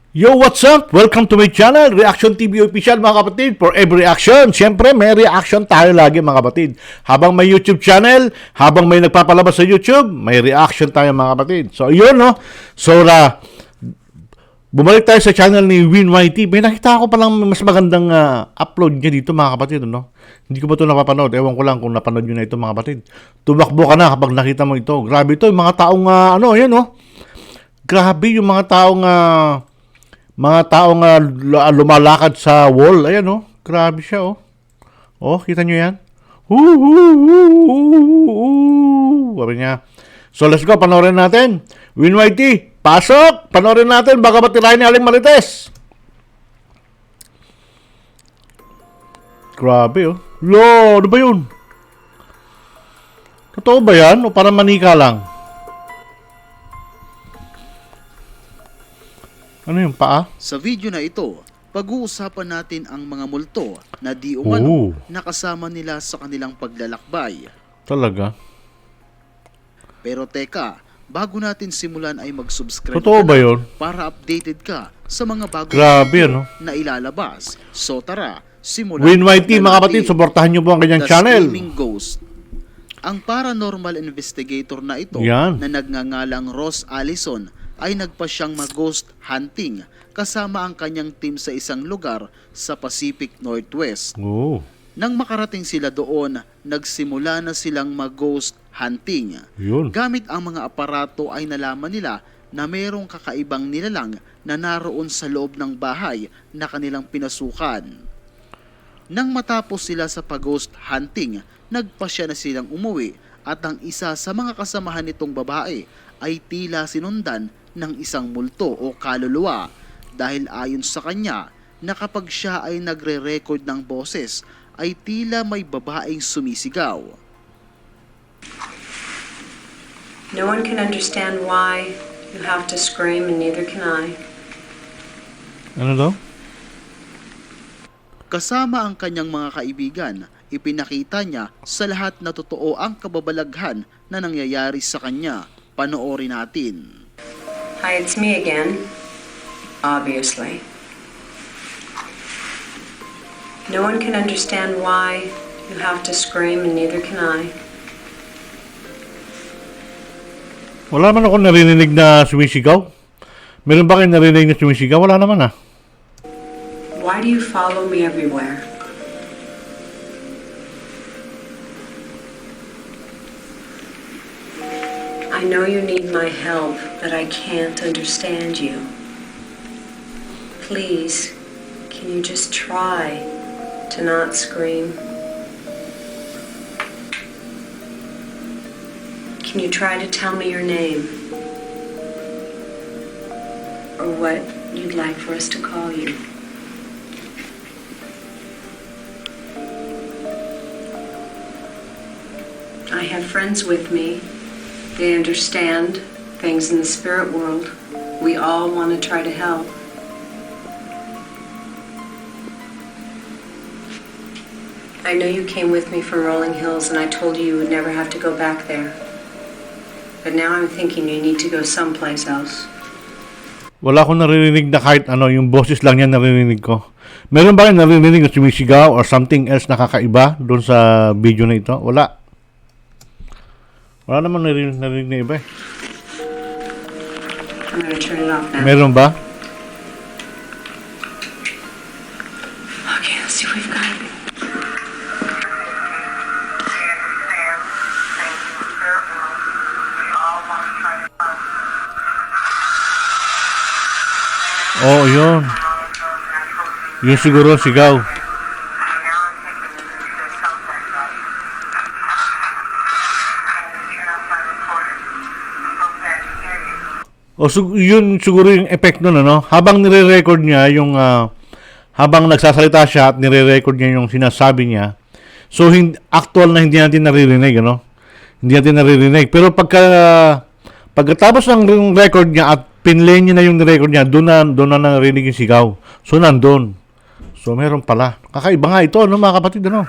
Yo, what's up? Welcome to my channel, Reaction TV Official mga kapatid. For every reaction, syempre may reaction tayo lagi mga kapatid. Habang may YouTube channel, habang may nagpapalabas sa YouTube, may reaction tayo mga kapatid. So, yun no. So, bumalik tayo sa channel ni WinYT. May nakita ako palang mas magandang upload niya dito mga kapatid. No? Hindi ko ba ito napapanood? Ewan ko lang kung napanood nyo na ito mga kapatid. Tumakbo ka na kapag nakita mo ito. Grabe ito, yung mga taong ayan no. Grabe yung mga taong lumalakad sa wall. Ayan, oh. Grabe siya, oh. Oh, kita nyo yan? Sabi niya. So, let's go. Panoorin natin. WinYT, pasok! Panoorin natin. Baka matirahin ni Aling Marites. Grabe, oh. Lo, ano ba yun? Totoo ba yan? O parang manika lang? Ano yung paa? Sa video na ito, pag-uusapan natin ang mga multo na di umano nakasama nila sa kanilang paglalakbay. Talaga? Pero teka, bago natin simulan ay mag-subscribe Totoo ba yun? para updated ka sa mga bagong Grabe, video ano? na ilalabas. So tara, simulan WinYT na mga kapatid, natin. suportahan nyo po ang kanyang The channel. Screaming Ghost. Ang paranormal investigator na ito Yan. na nagngangalang Ross Allison ay nagpa siyang mag-ghost hunting kasama ang kanyang team sa isang lugar sa Pacific Northwest. Oo. Nang makarating sila doon, nagsimula na silang mag-ghost hunting. Yun. Gamit ang mga aparato ay nalaman nila na mayroong kakaibang nilalang na naroon sa loob ng bahay na kanilang pinasukan. Nang matapos sila sa pag-ghost hunting, nagpasya na silang umuwi at ang isa sa mga kasamahan nitong babae ay tila sinundan ng isang multo o kaluluwa dahil ayon sa kanya na kapag siya ay nagre-record ng boses ay tila may babaeng sumisigaw. No one can understand why you have to scream and neither can I. Ano daw? Kasama ang kanyang mga kaibigan, ipinakita niya sa lahat na totoo ang kababalaghan na nangyayari sa kanya. Panoorin natin. Hi, it's me again. Obviously. No one can understand why you have to scream and neither can I. Wala man ako narinig na sumisigaw. Meron ba kayo narinig na sumisigaw? Wala naman ah. Why do you follow me everywhere? I know you need my help, but I can't understand you. Please, can you just try to not scream? Can you try to tell me your name? Or what you'd like for us to call you? I have friends with me. They understand things in the spirit world. We all want to try to help. I know you came with me from Rolling Hills and I told you you would never have to go back there. But now I'm thinking you need to go someplace else. Wala akong narinig na kahit ano, yung boses lang yan narinig ko. Meron ba kayo narinig na sumisigaw or something else na kakaiba doon sa video na ito? Wala. Wala naman narinig na iba eh. I'm gonna turn it off now. Meron ba? Okay, let's see what we've got. Oo, yun. Yun siguro sigaw. O yun siguro yung effect nun, ano? Habang nire-record niya yung habang nagsasalita siya at nire-record niya yung sinasabi niya. So actual na hindi natin naririnig, ano? Hindi natin naririnig. Pero pagkatapos ng record niya at pinlay niya na yung record niya, doon na narinig yung sigaw. So nandun. So meron pala. Kakaiba nga ito, ano mga kapatid, ano?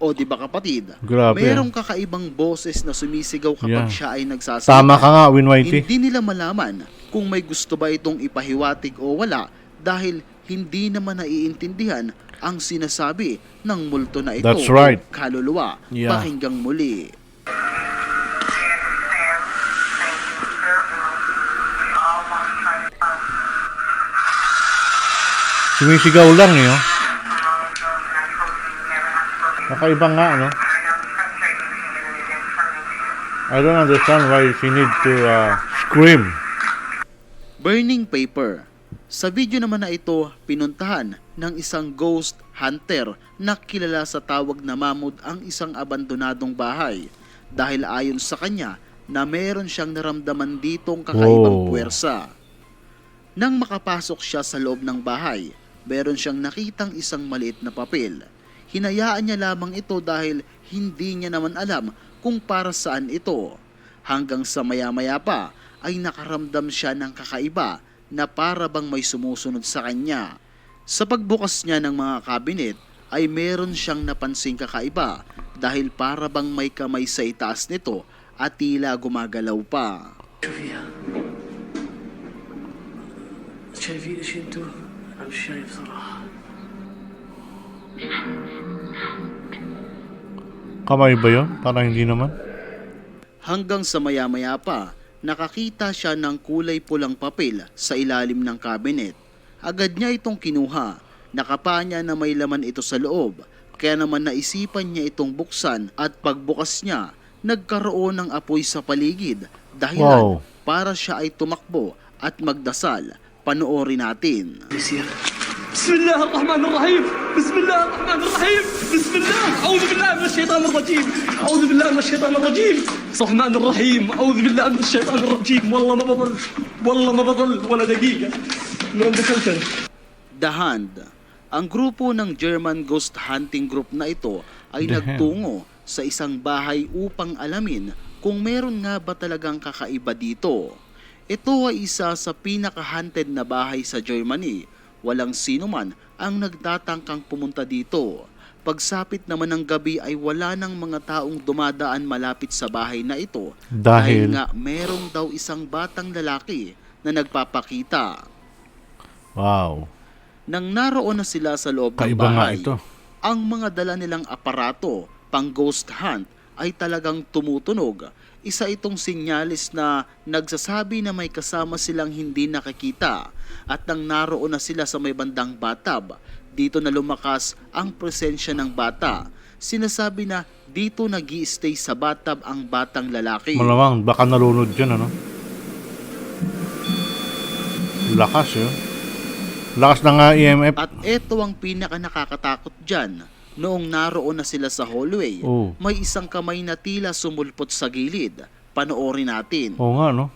O di ba kapatid, Grabe, merong kakaibang boses na sumisigaw kapag Yeah. siya ay nagsasalita. Tama ka nga, Win Whitey. Hindi nila malaman kung may gusto ba itong ipahiwatig o wala dahil hindi naman naiintindihan ang sinasabi ng multo na ito. That's right. O kaluluwa. Yeah. Pakinggang muli. Sumisigaw lang eh, oh. Kakaiba nga, no? I don't understand why she need to scream. Burning paper. Sa video naman na ito, pinuntahan ng isang ghost hunter na kilala sa tawag na Mamud ang isang abandonadong bahay dahil ayon sa kanya na meron siyang naramdaman ditong kakaibang Wow. puwersa. Nang makapasok siya sa loob ng bahay, meron siyang nakitang isang maliit na papel. Hinayaan niya lamang ito dahil hindi niya naman alam kung para saan ito. Hanggang sa maya-maya pa ay nakaramdam siya ng kakaiba na para bang may sumusunod sa kanya. Sa pagbukas niya ng mga kabinet ay meron siyang napansing kakaiba dahil para bang may kamay sa itaas nito at tila gumagalaw pa. شوفيها شايفين ايش انتو؟ انا مش شايف صراحة. Kamay ba yun? Parang hindi naman. Hanggang sa maya-maya pa, nakakita siya ng kulay pulang papel sa ilalim ng kabinet. Agad niya itong kinuha. Nakapa niya na may laman ito sa loob. Kaya naman naisipan niya itong buksan at pagbukas niya, nagkaroon ng apoy sa paligid. Dahilan Wow. para siya ay tumakbo at magdasal. Panoorin natin. يصير بسم الله الرحمن الرحيم بسم الله الرحمن الرحيم بسم الله أعوذ بالله من الشيطان الرجيم أعوذ بالله من الشيطان الرجيم الرحمن الرحيم أعوذ بالله من الشيطان الرجيم والله ما بضل ولا دقيقة من عندك أنت. The Hand. Ang grupo ng German ghost hunting group na ito ay The nagtungo sa isang bahay upang alamin kung meron nga ba talagang kakaiba dito. Ito ay isa sa pinaka-haunted na bahay sa Germany. Walang sino man ang nagtatangkang pumunta dito. Pagsapit naman ng gabi ay wala nang mga taong dumadaan malapit sa bahay na ito Dahil nga merong daw isang batang lalaki na nagpapakita. wow. Nang naroon na sila sa loob ng Kaiba nga bahay, ito. ang mga dala nilang aparato pang ghost hunt ay talagang tumutunog. Isa itong sinyalis na nagsasabi na may kasama silang hindi nakikita at nang naroon na sila sa may bandang bathtub, dito na lumakas ang presensya ng bata. Sinasabi na dito nag-i-stay sa bathtub ang batang lalaki. Malamang, baka nalunod dyan, ano? Lakas, yun. Lakas na nga EMF. At eto ang pinaka nakakatakot dyan. Noong naroon na sila sa hallway, Oh. may isang kamay na tila sumulpot sa gilid. Panoorin natin. Oo nga, no?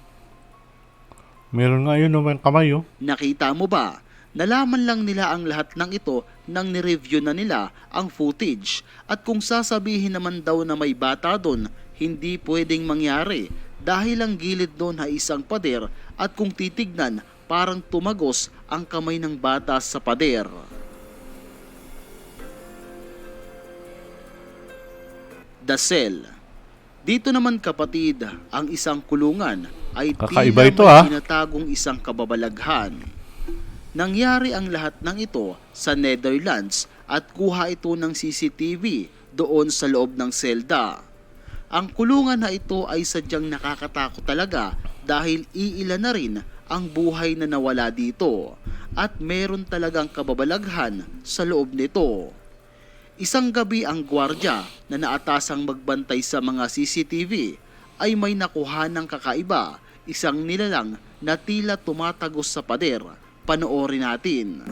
Meron nga yun naman kamay, oh. Nakita mo ba? Nalaman lang nila ang lahat ng ito nang nireview na nila ang footage. At kung sasabihin naman daw na may bata doon, hindi pwedeng mangyari dahil ang gilid doon ay isang pader at kung titignan, parang tumagos ang kamay ng bata sa pader. The Cell. Dito naman kapatid, ang isang kulungan ay Kakaiba tila ito, may ah. tinatagong isang kababalaghan. Nangyari ang lahat ng ito sa Netherlands at kuha ito ng CCTV doon sa loob ng selda. Ang kulungan na ito ay sadyang nakakatakot talaga dahil iilan na rin ang buhay na nawala dito at meron talagang kababalaghan sa loob nito. Isang gabi ang gwardya na naatasang magbantay sa mga CCTV ay may nakuha ng kakaiba, isang nilalang na tila tumatagos sa pader. Panoorin natin.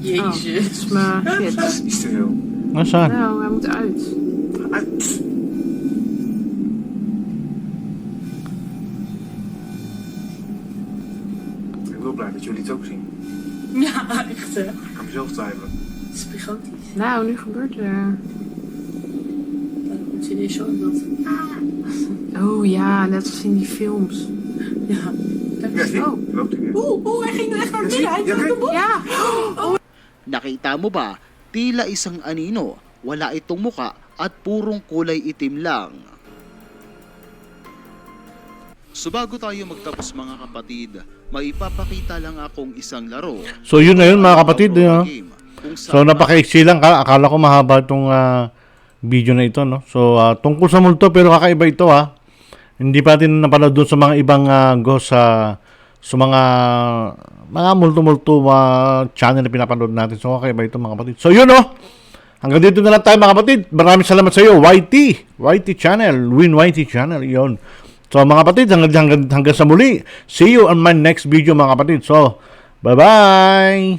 Jezus. Maar shit. Niet stil. Nasaan? Nou, hij moet uit. Ik ben wel blij dat jullie het ook zien. Ja, echt hè. Ik kan mezelf twijfelen. Het is gigantisch. Nou, nu gebeurt er. Zie je zo dat? Oh ja, net als in die films. Ja, Ja, zie. Oh. Loopt hij weer. Hij ging er echt naar binnen. Hij Ja, kijk. Ja. Nakita mo ba, tila isang anino, wala itong muka at purong kulay itim lang. So bago tayo magtapos mga kapatid, maipapakita lang akong isang laro. So yun na yun mga kapatid. Game, kung So saan napaka-easy lang. Akala ko mahaba itong video na ito. No? So tungkol sa multo pero kakaiba ito ha. Hindi pa natin napanood doon sa mga ibang ghost sa mga multo-multo channel na pinapanood natin. So kakaiba ito mga kapatid. So yun no. Hanggang dito na lang tayo mga kapatid. Maraming salamat sa iyo. YT channel. Win YT channel. Yun. So mga kapatid, hanggang sa muli. See you on my next video mga kapatid. So, bye-bye!